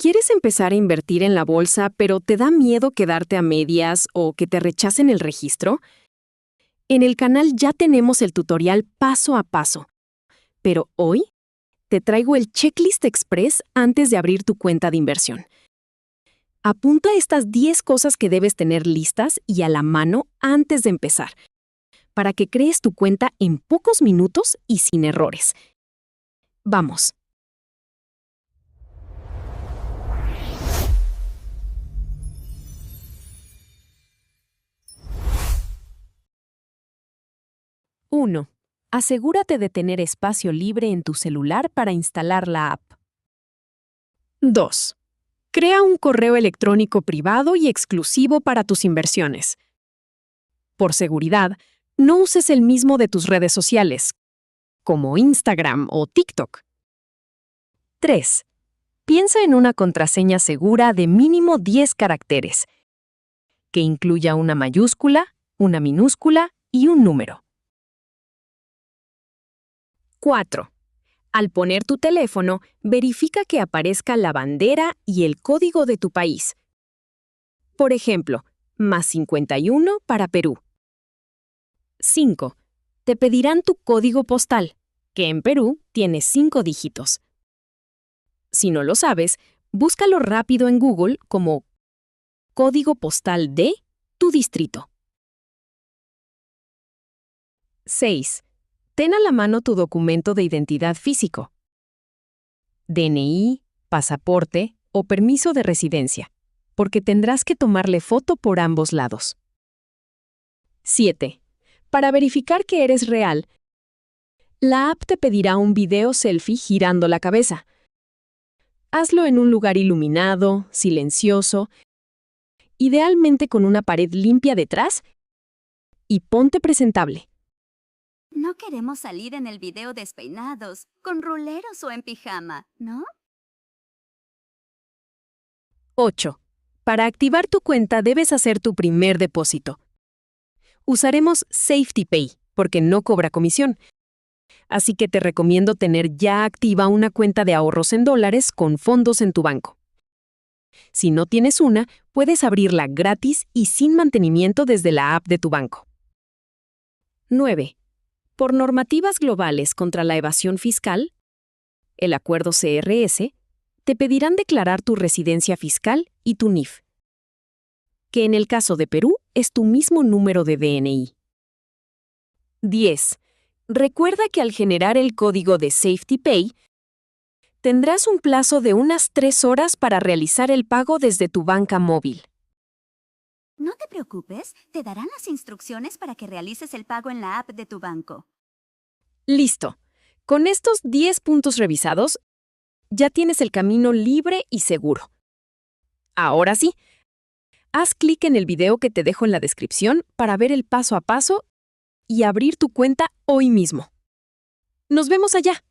¿Quieres empezar a invertir en la bolsa, pero te da miedo quedarte a medias o que te rechacen el registro? En el canal ya tenemos el tutorial paso a paso, pero hoy te traigo el checklist express antes de abrir tu cuenta de inversión. Apunta estas 10 cosas que debes tener listas y a la mano antes de empezar, para que crees tu cuenta en pocos minutos y sin errores. Vamos. Uno. Asegúrate de tener espacio libre en tu celular para instalar la app. 2. Crea un correo electrónico privado y exclusivo para tus inversiones. Por seguridad, no uses el mismo de tus redes sociales, como Instagram o TikTok. 3. Piensa en una contraseña segura de mínimo 10 caracteres, que incluya una mayúscula, una minúscula y un número. 4. Al poner tu teléfono, verifica que aparezca la bandera y el código de tu país. Por ejemplo, +51 para Perú. 5. Te pedirán tu código postal, que en Perú tiene 5 dígitos. Si no lo sabes, búscalo rápido en Google como código postal de tu distrito. 6. Ten a la mano tu documento de identidad físico, DNI, pasaporte o permiso de residencia, porque tendrás que tomarle foto por ambos lados. 7. Para verificar que eres real, la app te pedirá un video selfie girando la cabeza. Hazlo en un lugar iluminado, silencioso, idealmente con una pared limpia detrás, y ponte presentable. No queremos salir en el video despeinados, con ruleros o en pijama, ¿no? 8. Para activar tu cuenta debes hacer tu primer depósito. Usaremos SafetyPay porque no cobra comisión. Así que te recomiendo tener ya activa una cuenta de ahorros en dólares con fondos en tu banco. Si no tienes una, puedes abrirla gratis y sin mantenimiento desde la app de tu banco. 9. Por normativas globales contra la evasión fiscal, el acuerdo CRS, te pedirán declarar tu residencia fiscal y tu NIF, que en el caso de Perú es tu mismo número de DNI. 10. Recuerda que al generar el código de SafetyPay, tendrás un plazo de unas 3 horas para realizar el pago desde tu banca móvil. No te preocupes, te darán las instrucciones para que realices el pago en la app de tu banco. Listo. Con estos 10 puntos revisados, ya tienes el camino libre y seguro. Ahora sí, haz clic en el video que te dejo en la descripción para ver el paso a paso y abrir tu cuenta hoy mismo. ¡Nos vemos allá!